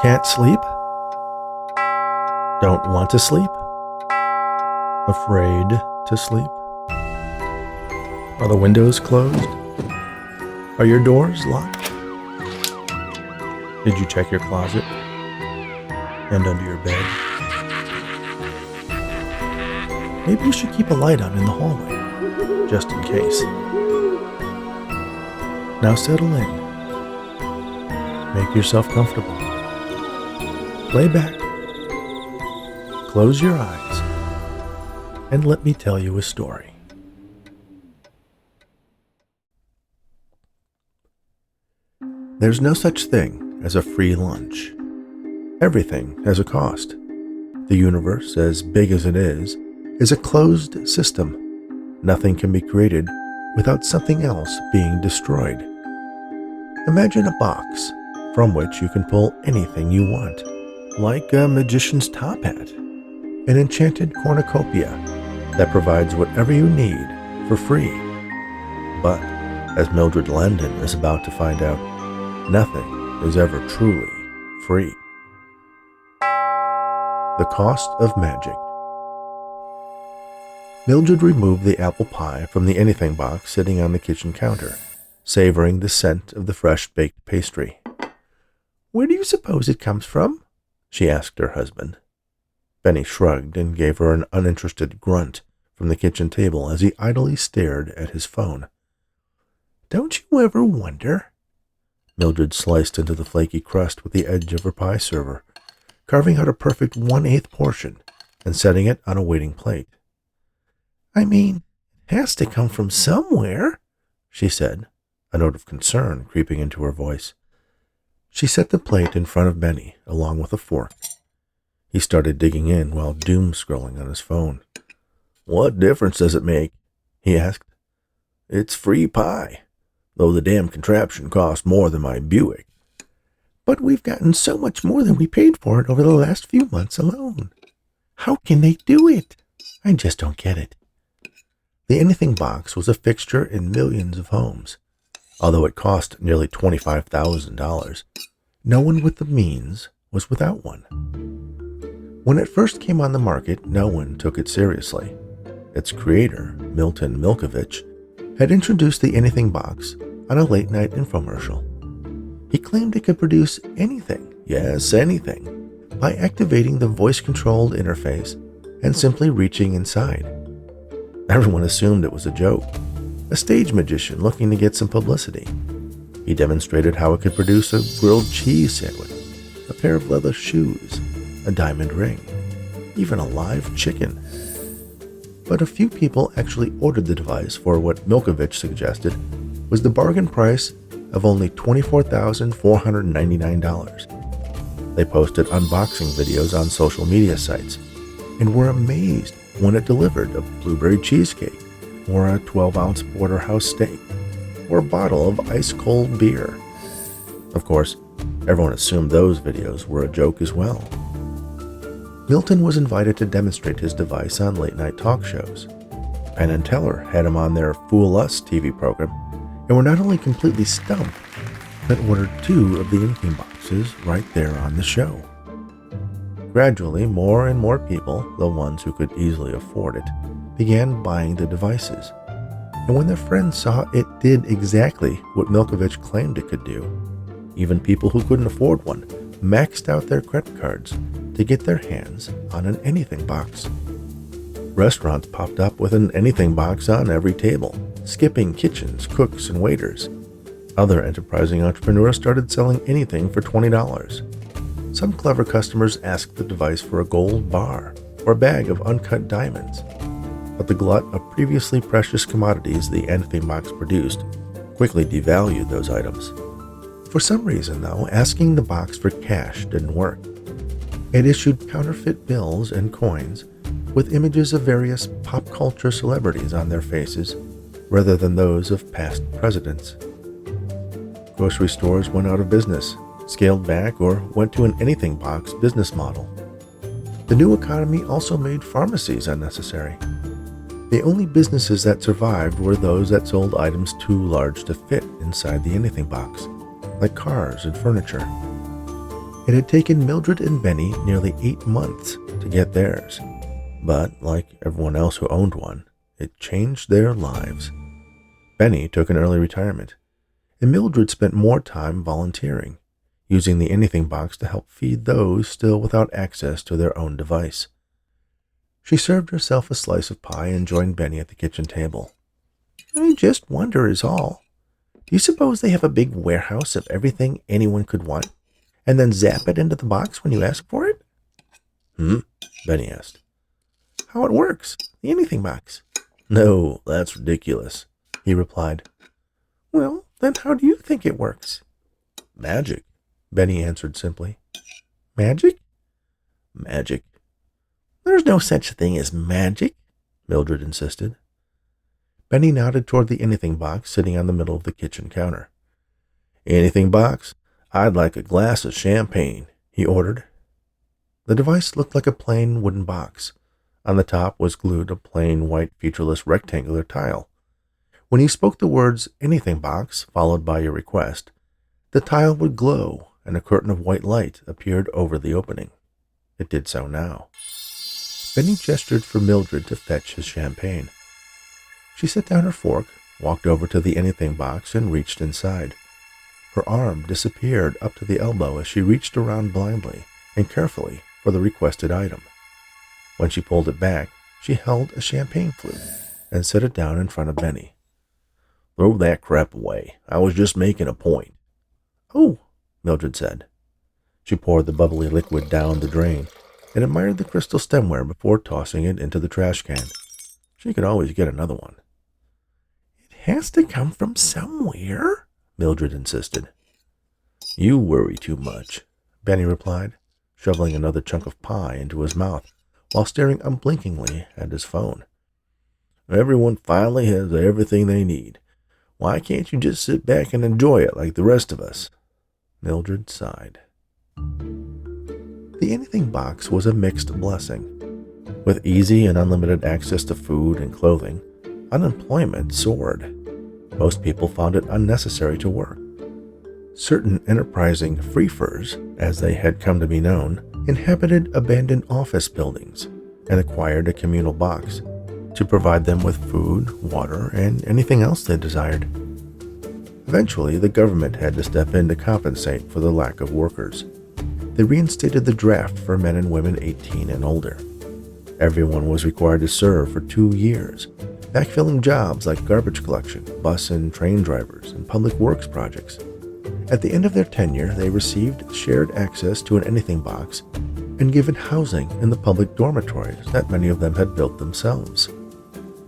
Can't sleep? Don't want to sleep? Afraid to sleep? Are the windows closed? Are your doors locked? Did you check your closet and under your bed? Maybe you should keep a light on in the hallway, just in case. Now settle in. Make yourself comfortable. Lay back. Close your eyes. And let me tell you a story. There's no such thing as a free lunch. Everything has a cost. The universe, as big as it is a closed system. Nothing can be created without something else being destroyed. Imagine a box from which you can pull anything you want, like a magician's top hat, an enchanted cornucopia that provides whatever you need for free. But, as Mildred Landon is about to find out, nothing is ever truly free. The cost of magic. Mildred removed the apple pie from the anything box sitting on the kitchen counter, savoring the scent of the fresh-baked pastry. "Where do you suppose it comes from?" she asked her husband. Benny shrugged and gave her an uninterested grunt from the kitchen table as he idly stared at his phone. "Don't you ever wonder?" Mildred sliced into the flaky crust with the edge of her pie server, carving out a perfect 1/8 portion and setting it on a waiting plate. "I mean, it has to come from somewhere," she said, a note of concern creeping into her voice. She set the plate in front of Benny, along with a fork. He started digging in while doom-scrolling on his phone. "What difference does it make?" he asked. "It's free pie, though the damn contraption cost more than my Buick." "But we've gotten so much more than we paid for it over the last few months alone. How can they do it? I just don't get it." The anything box was a fixture in millions of homes. Although it cost nearly $25,000, no one with the means was without one. When it first came on the market, no one took it seriously. Its creator, Milton Milkovich, had introduced the anything box on a late-night infomercial. He claimed it could produce anything, yes, anything, by activating the voice-controlled interface and simply reaching inside. Everyone assumed it was a joke, a stage magician looking to get some publicity. He demonstrated how it could produce a grilled cheese sandwich, a pair of leather shoes, a diamond ring, even a live chicken. But a few people actually ordered the device for what Milkovich suggested was the bargain price of only $24,499. They posted unboxing videos on social media sites and were amazed when it delivered a blueberry cheesecake, or a 12-ounce porterhouse steak, or a bottle of ice-cold beer. Of course, everyone assumed those videos were a joke as well. Milton was invited to demonstrate his device on late-night talk shows. Penn and Teller had him on their Fool Us TV program, and were not only completely stumped, but ordered 2 of the anything boxes right there on the show. Gradually, more and more people, the ones who could easily afford it, began buying the devices. And when their friends saw it did exactly what Milkovich claimed it could do, even people who couldn't afford one maxed out their credit cards to get their hands on an anything box. Restaurants popped up with an anything box on every table, skipping kitchens, cooks, and waiters. Other enterprising entrepreneurs started selling anything for $20. Some clever customers asked the device for a gold bar or a bag of uncut diamonds. But the glut of previously precious commodities the anything box produced quickly devalued those items. For some reason, though, asking the box for cash didn't work. It issued counterfeit bills and coins with images of various pop culture celebrities on their faces rather than those of past presidents. Grocery stores went out of business, scaled back, or went to an anything box business model. The new economy also made pharmacies unnecessary. The only businesses that survived were those that sold items too large to fit inside the anything box, like cars and furniture. It had taken Mildred and Benny nearly 8 months to get theirs, but like everyone else who owned one, it changed their lives. Benny took an early retirement, and Mildred spent more time volunteering, using the Anything Box to help feed those still without access to their own device. She served herself a slice of pie and joined Benny at the kitchen table. "I just wonder is all. Do you suppose they have a big warehouse of everything anyone could want, and then zap it into the box when you ask for it?" Benny asked. "How it works, the Anything Box." "No, that's ridiculous," he replied. "Well, then how do you think it works?" "Magic," Benny answered simply. "Magic?" "Magic." "There's no such thing as magic," Mildred insisted. Benny nodded toward the Anything Box sitting on the middle of the kitchen counter. "Anything Box, I'd like a glass of champagne," he ordered. The device looked like a plain wooden box. On the top was glued a plain white featureless rectangular tile. When you spoke the words Anything Box followed by your request, the tile would glow and a curtain of white light appeared over the opening. It did so now. Benny gestured for Mildred to fetch his champagne. She set down her fork, walked over to the Anything Box, and reached inside. Her arm disappeared up to the elbow as she reached around blindly and carefully for the requested item. When she pulled it back, she held a champagne flute and set it down in front of Benny. "Throw that crap away. I was just making a point." "Oh," Mildred said. She poured the bubbly liquid down the drain and admired the crystal stemware before tossing it into the trash can. She could always get another one. "It has to come from somewhere," Mildred insisted. "You worry too much," Benny replied, shoveling another chunk of pie into his mouth while staring unblinkingly at his phone. "Everyone finally has everything they need. Why can't you just sit back and enjoy it like the rest of us?" Mildred sighed. The Anything Box was a mixed blessing. With easy and unlimited access to food and clothing, unemployment soared. Most people found it unnecessary to work. Certain enterprising freefers, as they had come to be known, inhabited abandoned office buildings and acquired a communal box to provide them with food, water, and anything else they desired. Eventually, the government had to step in to compensate for the lack of workers. They reinstated the draft for men and women 18 and older. Everyone was required to serve for 2 years, backfilling jobs like garbage collection, bus and train drivers, and public works projects. At the end of their tenure, they received shared access to an Anything Box and given housing in the public dormitories that many of them had built themselves.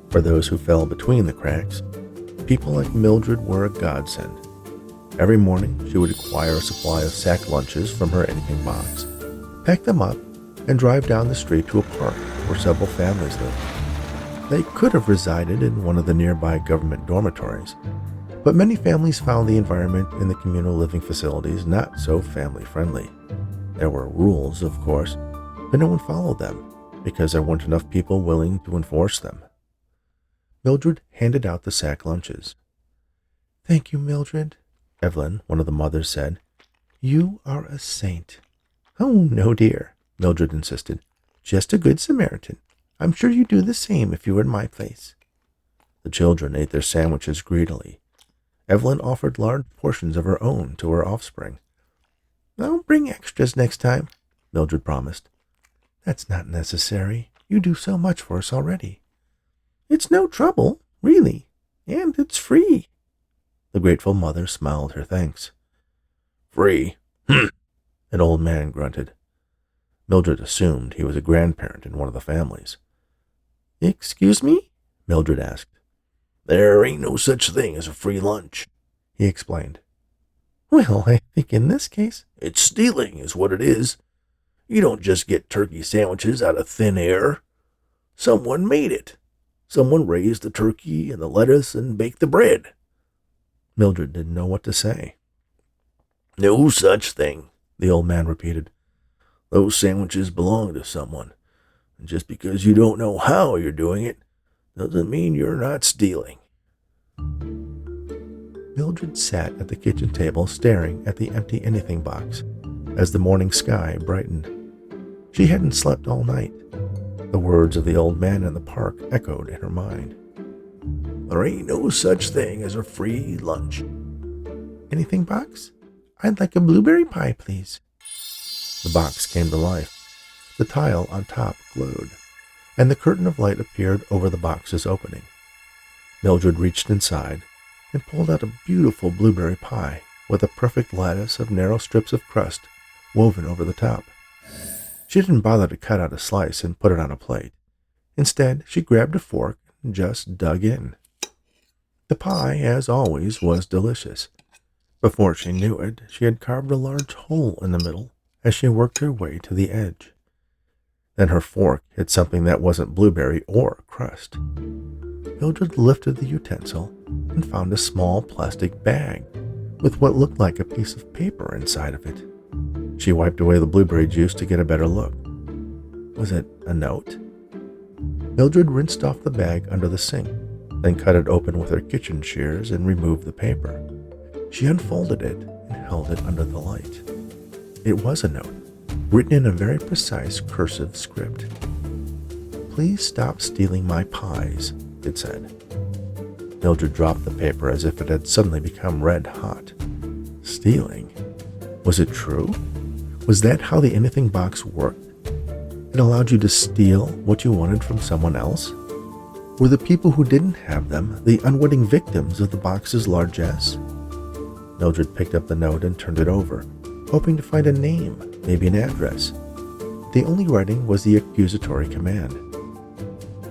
For those who fell between the cracks, people like Mildred were a godsend. Every morning, she would acquire a supply of sack lunches from her Anything Box, pack them up, and drive down the street to a park where several families lived. They could have resided in one of the nearby government dormitories, but many families found the environment in the communal living facilities not so family-friendly. There were rules, of course, but no one followed them because there weren't enough people willing to enforce them. Mildred handed out the sack lunches. "Thank you, Mildred," Evelyn, one of the mothers, said. "You are a saint." "Oh, no, dear," Mildred insisted. "Just a good Samaritan. I'm sure you'd do the same if you were in my place." The children ate their sandwiches greedily. Evelyn offered large portions of her own to her offspring. "I'll bring extras next time," Mildred promised. "That's not necessary. You do so much for us already." "It's no trouble, really, and it's free." The grateful mother smiled her thanks. "Free? An old man grunted. Mildred assumed he was a grandparent in one of the families. "Excuse me?" Mildred asked. "There ain't no such thing as a free lunch," he explained. "Well, I think in this case—" "It's stealing is what it is. You don't just get turkey sandwiches out of thin air. Someone made it. Someone raised the turkey and the lettuce and baked the bread." Mildred didn't know what to say. "No such thing," the old man repeated. "Those sandwiches belong to someone. And just because you don't know how you're doing it doesn't mean you're not stealing." Mildred sat at the kitchen table staring at the empty Anything Box. as the morning sky brightened. She hadn't slept all night. The words of the old man in the park echoed in her mind. There ain't no such thing as a free lunch. Anything, Box? I'd like a blueberry pie, please. The box came to life. The tile on top glowed, and the curtain of light appeared over the box's opening. Mildred reached inside and pulled out a beautiful blueberry pie with a perfect lattice of narrow strips of crust woven over the top. She didn't bother to cut out a slice and put it on a plate. Instead, she grabbed a fork and just dug in. The pie, as always, was delicious. Before she knew it, she had carved a large hole in the middle as she worked her way to the edge. Then her fork hit something that wasn't blueberry or crust. Mildred lifted the utensil and found a small plastic bag with what looked like a piece of paper inside of it. She wiped away the blueberry juice to get a better look. Was it a note? Mildred rinsed off the bag under the sink, then cut it open with her kitchen shears and removed the paper. She unfolded it and held it under the light. It was a note, written in a very precise cursive script. "Please stop stealing my pies," it said. Mildred dropped the paper as if it had suddenly become red hot. Stealing? Was it true? Was that how the anything box worked? It allowed you to steal what you wanted from someone else? Were the people who didn't have them the unwitting victims of the box's largesse? Mildred picked up the note and turned it over, hoping to find a name, maybe an address. The only writing was the accusatory command.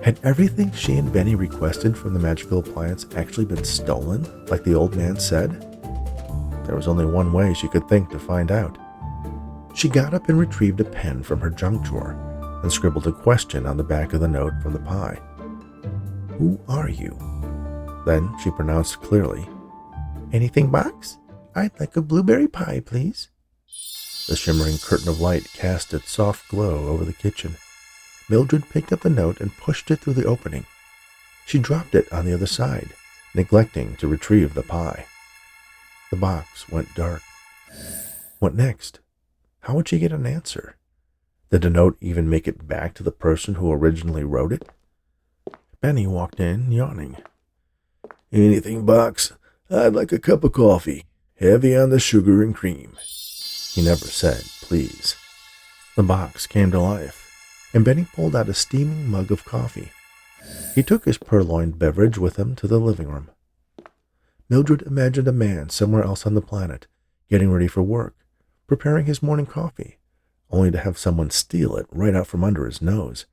Had everything she and Benny requested from the magical appliance actually been stolen, like the old man said? There was only one way she could think to find out. She got up and retrieved a pen from her junk drawer and scribbled a question on the back of the note from the pie. "Who are you?" Then she pronounced clearly, "Anything, Box? I'd like a blueberry pie, please." The shimmering curtain of light cast its soft glow over the kitchen. Mildred picked up the note and pushed it through the opening. She dropped it on the other side, neglecting to retrieve the pie. The box went dark. What next? How would she get an answer? Did the note even make it back to the person who originally wrote it? Benny walked in, yawning. "Anything, Box? I'd like a cup of coffee, heavy on the sugar and cream." He never said, "Please." The box came to life, and Benny pulled out a steaming mug of coffee. He took his purloined beverage with him to the living room. Mildred imagined a man somewhere else on the planet, getting ready for work, preparing his morning coffee, only to have someone steal it right out from under his nose.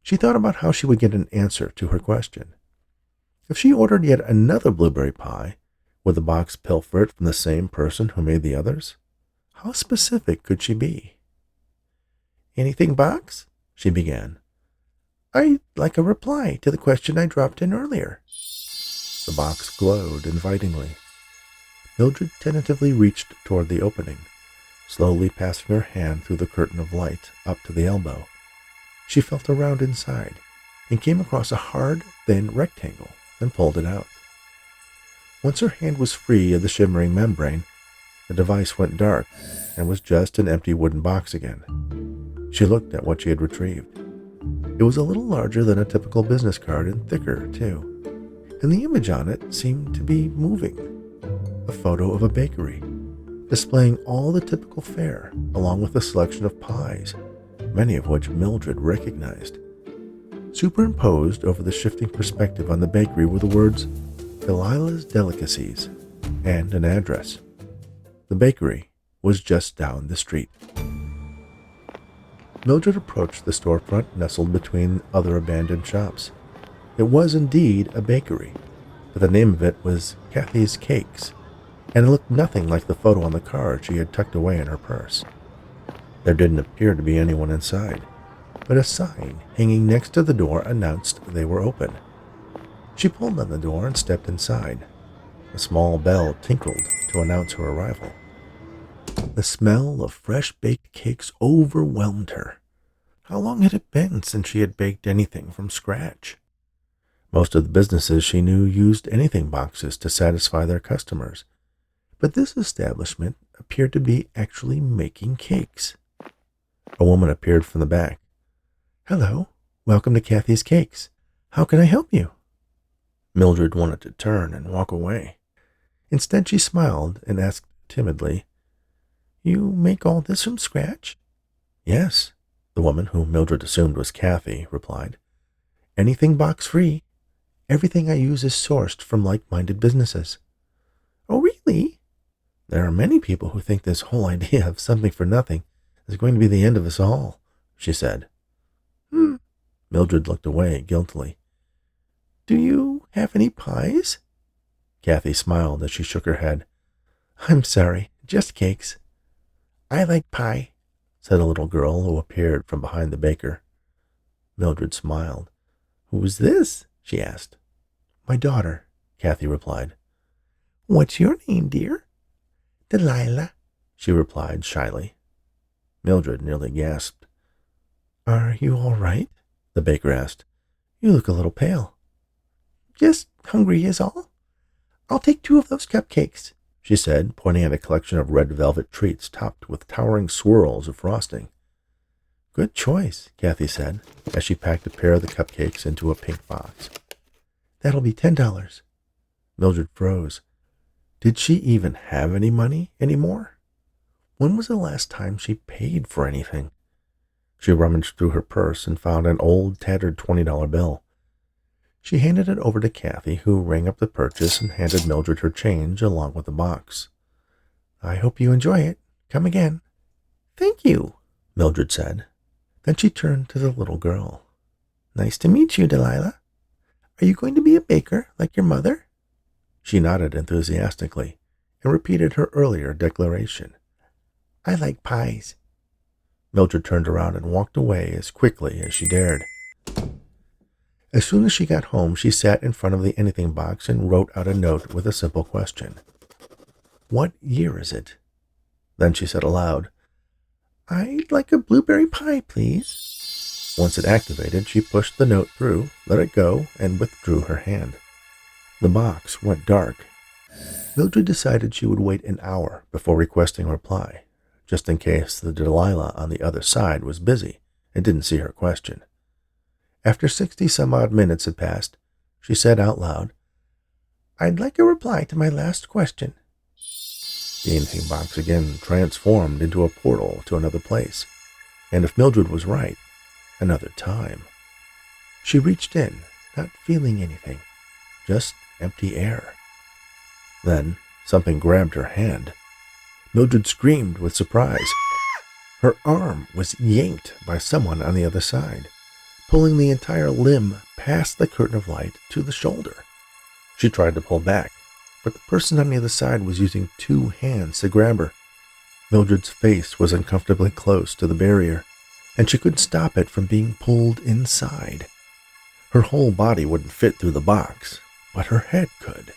She thought about how she would get an answer to her question. If she ordered yet another blueberry pie, would the box pilfer it from the same person who made the others? How specific could she be? "Anything, Box?" she began. "I'd like a reply to the question I dropped in earlier." The box glowed invitingly. Mildred tentatively reached toward the opening, slowly passing her hand through the curtain of light up to the elbow. She felt around inside and came across a hard, thin rectangle and pulled it out. Once her hand was free of the shimmering membrane, the device went dark and was just an empty wooden box again. She looked at what she had retrieved. It was a little larger than a typical business card and thicker, too, and the image on it seemed to be moving. A photo of a bakery, displaying all the typical fare, along with a selection of pies, many of which Mildred recognized. Superimposed over the shifting perspective on the bakery were the words, "Delilah's Delicacies," and an address. The bakery was just down the street. Mildred approached the storefront nestled between other abandoned shops. It was indeed a bakery, but the name of it was Kathy's Cakes, and it looked nothing like the photo on the card she had tucked away in her purse. There didn't appear to be anyone inside, but a sign hanging next to the door announced they were open. She pulled on the door and stepped inside. A small bell tinkled to announce her arrival. The smell of fresh-baked cakes overwhelmed her. How long had it been since she had baked anything from scratch? Most of the businesses she knew used anything boxes to satisfy their customers, but this establishment appeared to be actually making cakes. A woman appeared from the back. "Hello, welcome to Kathy's Cakes. How can I help you?" Mildred wanted to turn and walk away. Instead, she smiled and asked timidly, "You make all this from scratch?" "Yes," the woman, whom Mildred assumed was Kathy, replied. "Anything box free. Everything I use is sourced from like-minded businesses." "Oh, really?" "There are many people who think this whole idea of something for nothing is going to be the end of us all," she said. Mildred looked away guiltily. "Do you have any pies?" Kathy smiled as she shook her head. "I'm sorry, just cakes." "I like pie," said a little girl who appeared from behind the baker. Mildred smiled. "Who is this?" she asked. "My daughter," Kathy replied. "What's your name, dear?" "Delilah," she replied shyly. Mildred nearly gasped. "Are you all right?" the baker asked. "You look a little pale." "Just hungry is all. I'll take 2 of those cupcakes," she said, pointing at a collection of red velvet treats topped with towering swirls of frosting. "Good choice," Kathy said, as she packed a pair of the cupcakes into a pink box. "That'll be $10. Mildred froze. Did she even have any money anymore? When was the last time she paid for anything? She rummaged through her purse and found an old, tattered $20 bill. She handed it over to Kathy, who rang up the purchase and handed Mildred her change along with the box. "I hope you enjoy it. Come again." "Thank you," Mildred said. Then she turned to the little girl. "Nice to meet you, Delilah. Are you going to be a baker like your mother?" She nodded enthusiastically and repeated her earlier declaration. "I like pies." Mildred turned around and walked away as quickly as she dared. As soon as she got home, she sat in front of the anything box and wrote out a note with a simple question. "What year is it?" Then she said aloud, "I'd like a blueberry pie, please." Once it activated, she pushed the note through, let it go, and withdrew her hand. The box went dark. Mildred decided she would wait an hour before requesting a reply, just in case the Delilah on the other side was busy and didn't see her question. After 60-some-odd minutes had passed, she said out loud, "I'd like a reply to my last question." The anything box again transformed into a portal to another place, and if Mildred was right, another time. She reached in, not feeling anything, just empty air. Then something grabbed her hand. Mildred screamed with surprise. Her arm was yanked by someone on the other side, pulling the entire limb past the curtain of light to the shoulder. She tried to pull back, but the person on the other side was using 2 hands to grab her. Mildred's face was uncomfortably close to the barrier, and she couldn't stop it from being pulled inside. Her whole body wouldn't fit through the box, but her head could.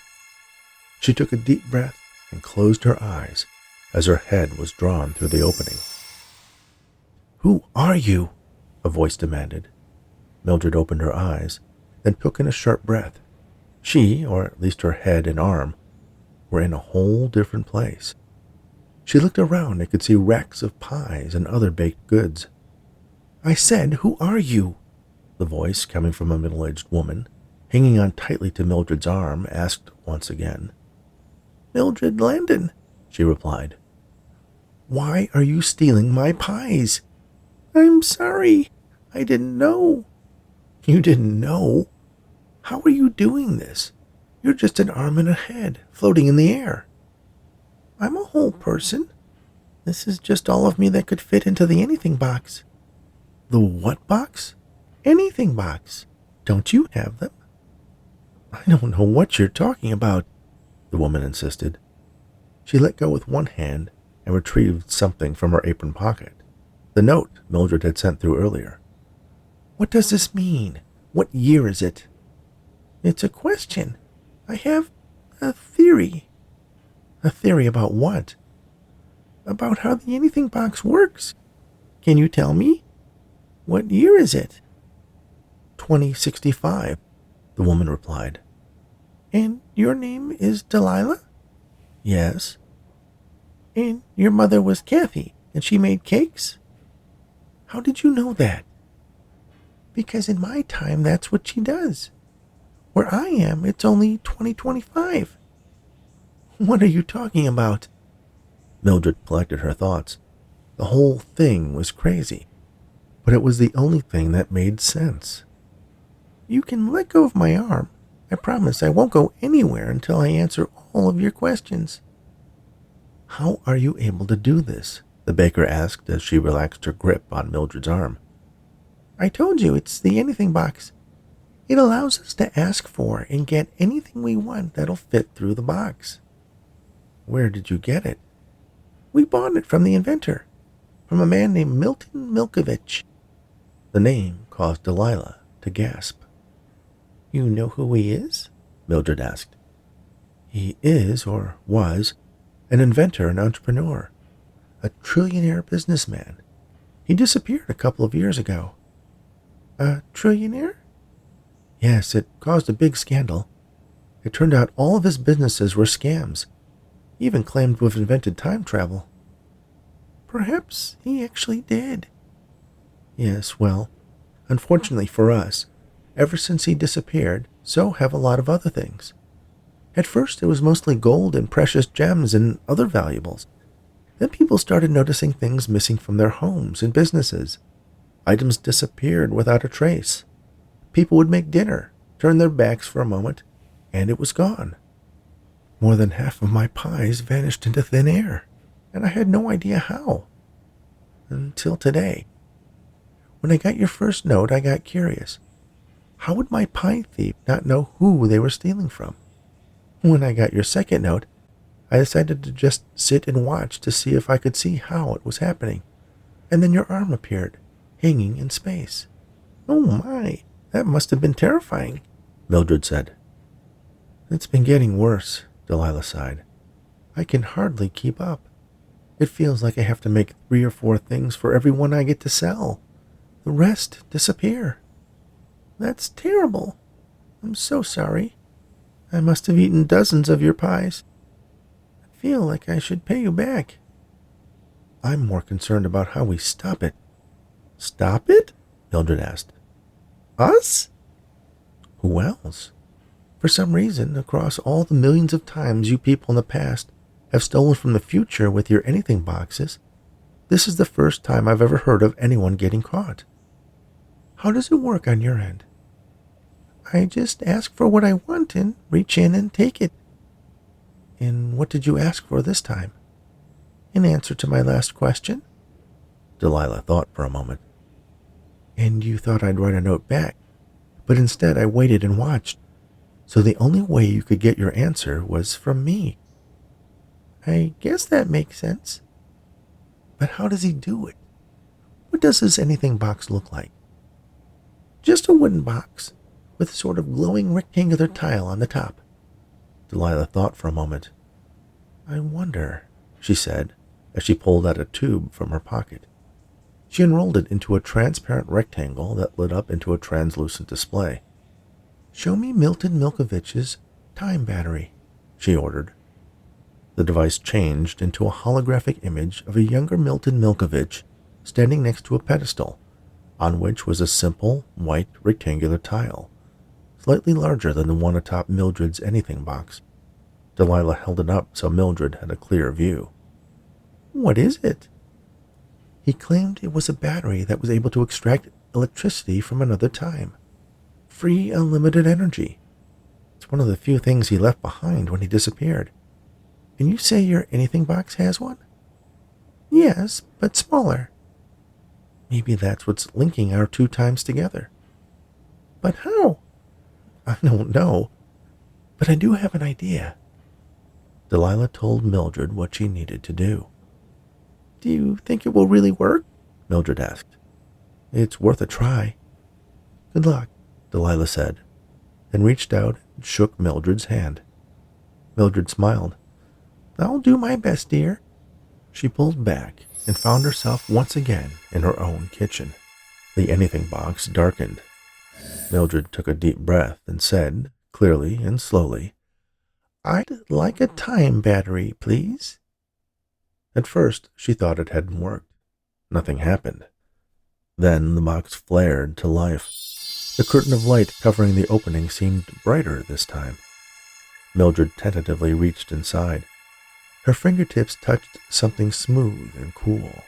She took a deep breath and closed her eyes as her head was drawn through the opening. "Who are you?" a voice demanded. Mildred opened her eyes, then took in a sharp breath. She, or at least her head and arm, were in a whole different place. She looked around and could see racks of pies and other baked goods. "I said, who are you?" The voice, coming from a middle-aged woman, hanging on tightly to Mildred's arm, asked once again. "Mildred Landon," she replied. "Why are you stealing my pies?" "I'm sorry. I didn't know." "You didn't know? How are you doing this? You're just an arm and a head, floating in the air." "I'm a whole person. This is just all of me that could fit into the anything box." "The what box?" "Anything box. Don't you have them?" "I don't know what you're talking about," the woman insisted. She let go with one hand and retrieved something from her apron pocket. The note Mildred had sent through earlier. "What does this mean? What year is it?" "It's a question. I have a theory." "A theory about what?" "About how the anything box works. Can you tell me? What year is it?" 2065, the woman replied. "And your name is Delilah?" "Yes." And your mother was Kathy, and she made cakes? How did you know that? Because in my time, that's what she does. Where I am, it's only 2025. What are you talking about? Mildred collected her thoughts. The whole thing was crazy, but it was the only thing that made sense. You can let go of my arm. I promise I won't go anywhere until I answer all of your questions. How are you able to do this? The baker asked as she relaxed her grip on Mildred's arm. I told you, it's the anything box. It allows us to ask for and get anything we want that'll fit through the box. Where did you get it? We bought it from the inventor, from a man named Milton Milkovich. The name caused Delilah to gasp. You know who he is? Mildred asked. He is, or was, an inventor and entrepreneur, a trillionaire businessman. He disappeared a couple of years ago. A trillionaire? Yes, it caused a big scandal. It turned out all of his businesses were scams. He even claimed to have invented time travel. Perhaps he actually did. Yes, well, unfortunately for us, ever since he disappeared, so have a lot of other things. At first, it was mostly gold and precious gems and other valuables. Then people started noticing things missing from their homes and businesses. Items disappeared without a trace. People would make dinner, turn their backs for a moment, and it was gone. More than half of my pies vanished into thin air, and I had no idea how. Until today. When I got your first note, I got curious. How would my pie thief not know who they were stealing from? When I got your second note, I decided to just sit and watch to see if I could see how it was happening. And then your arm appeared, hanging in space. Oh my, that must have been terrifying, Mildred said. It's been getting worse, Delilah sighed. I can hardly keep up. It feels like I have to make 3 or 4 things for every one I get to sell. The rest disappear. That's terrible. I'm so sorry. I must have eaten dozens of your pies. I feel like I should pay you back. I'm more concerned about how we stop it. Stop it? Mildred asked. Us? Who else? For some reason, across all the millions of times you people in the past have stolen from the future with your anything boxes, this is the first time I've ever heard of anyone getting caught. How does it work on your end? I just ask for what I want and reach in and take it. And what did you ask for this time? In answer to my last question. Delilah thought for a moment. And you thought I'd write a note back, but instead I waited and watched. So the only way you could get your answer was from me. I guess that makes sense. But how does he do it? What does his anything box look like? Just a wooden box with a sort of glowing rectangular tile on the top. Delilah thought for a moment. I wonder, she said, as she pulled out a tube from her pocket. She unrolled it into a transparent rectangle that lit up into a translucent display. Show me Milton Milkovich's time battery, she ordered. The device changed into a holographic image of a younger Milton Milkovich standing next to a pedestal, on which was a simple, white, rectangular tile, slightly larger than the one atop Mildred's anything box. Delilah held it up so Mildred had a clear view. What is it? He claimed it was a battery that was able to extract electricity from another time. Free, unlimited energy. It's one of the few things he left behind when he disappeared. And you say your anything box has one? Yes, but smaller. Maybe that's what's linking our 2 times together. But how? I don't know, but I do have an idea. Delilah told Mildred what she needed to do. Do you think it will really work? Mildred asked. It's worth a try. Good luck, Delilah said, then reached out and shook Mildred's hand. Mildred smiled. I'll do my best, dear. She pulled back and found herself once again in her own kitchen. The anything box darkened. Mildred took a deep breath and said, clearly and slowly, I'd like a time battery, please. At first, she thought it hadn't worked. Nothing happened. Then the box flared to life. The curtain of light covering the opening seemed brighter this time. Mildred tentatively reached inside. Her fingertips touched something smooth and cool.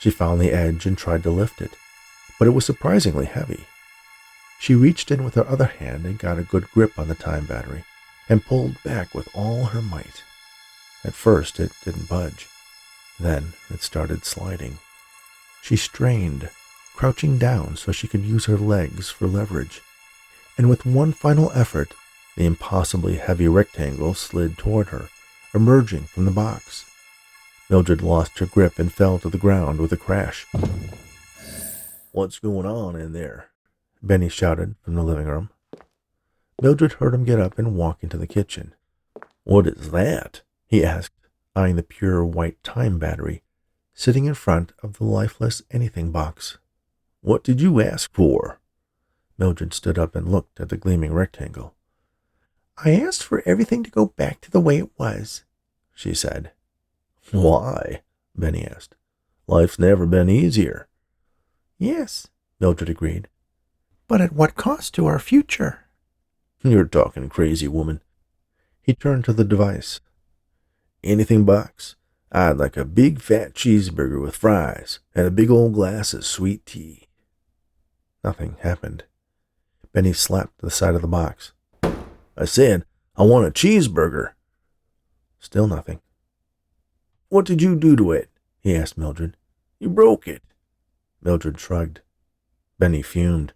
She found the edge and tried to lift it, but it was surprisingly heavy. She reached in with her other hand and got a good grip on the time battery and pulled back with all her might. At first, it didn't budge. Then it started sliding. She strained, crouching down so she could use her legs for leverage. And with one final effort, the impossibly heavy rectangle slid toward her, emerging from the box. Mildred lost her grip and fell to the ground with a crash. "What's going on in there?" Benny shouted from the living room. Mildred heard him get up and walk into the kitchen. "What is that?" he asked, eyeing the pure white time battery sitting in front of the lifeless anything box. "What did you ask for?" Mildred stood up and looked at the gleaming rectangle. "I asked for everything to go back to the way it was," she said. "Why?" Benny asked. "Life's never been easier." "Yes," Mildred agreed. "But at what cost to our future?" "You're talking crazy, woman." He turned to the device. "Anything box? I'd like a big fat cheeseburger with fries and a big old glass of sweet tea." Nothing happened. Benny slapped the side of the box. "I said, I want a cheeseburger." Still nothing. "What did you do to it?" he asked Mildred. "You broke it." Mildred shrugged. Benny fumed.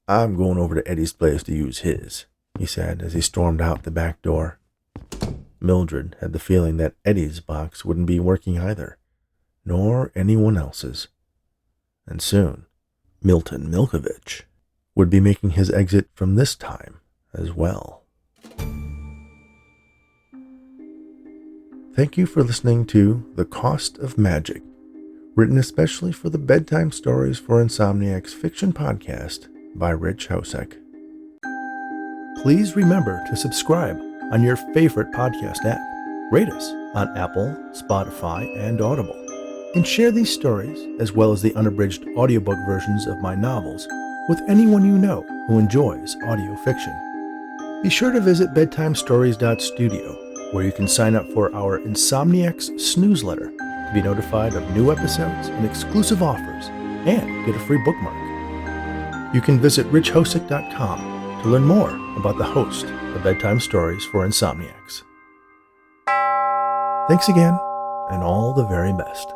"I'm going over to Eddie's place to use his," he said as he stormed out the back door. Mildred had the feeling that Eddie's box wouldn't be working either, nor anyone else's. And soon, Milton Milkovich would be making his exit from this time as well. Thank you for listening to The Cost of Magic, written especially for the Bedtime Stories for Insomniacs fiction podcast by Rich Hosek. Please remember to subscribe on your favorite podcast app. Rate us on Apple, Spotify, and Audible. And share these stories, as well as the unabridged audiobook versions of my novels, with anyone you know who enjoys audio fiction. Be sure to visit bedtimestories.studio, where you can sign up for our Insomniacs Snoozeletter to be notified of new episodes and exclusive offers, and get a free bookmark. You can visit richhosek.com to learn more about the host of Bedtime Stories for Insomniacs. Thanks again, and all the very best.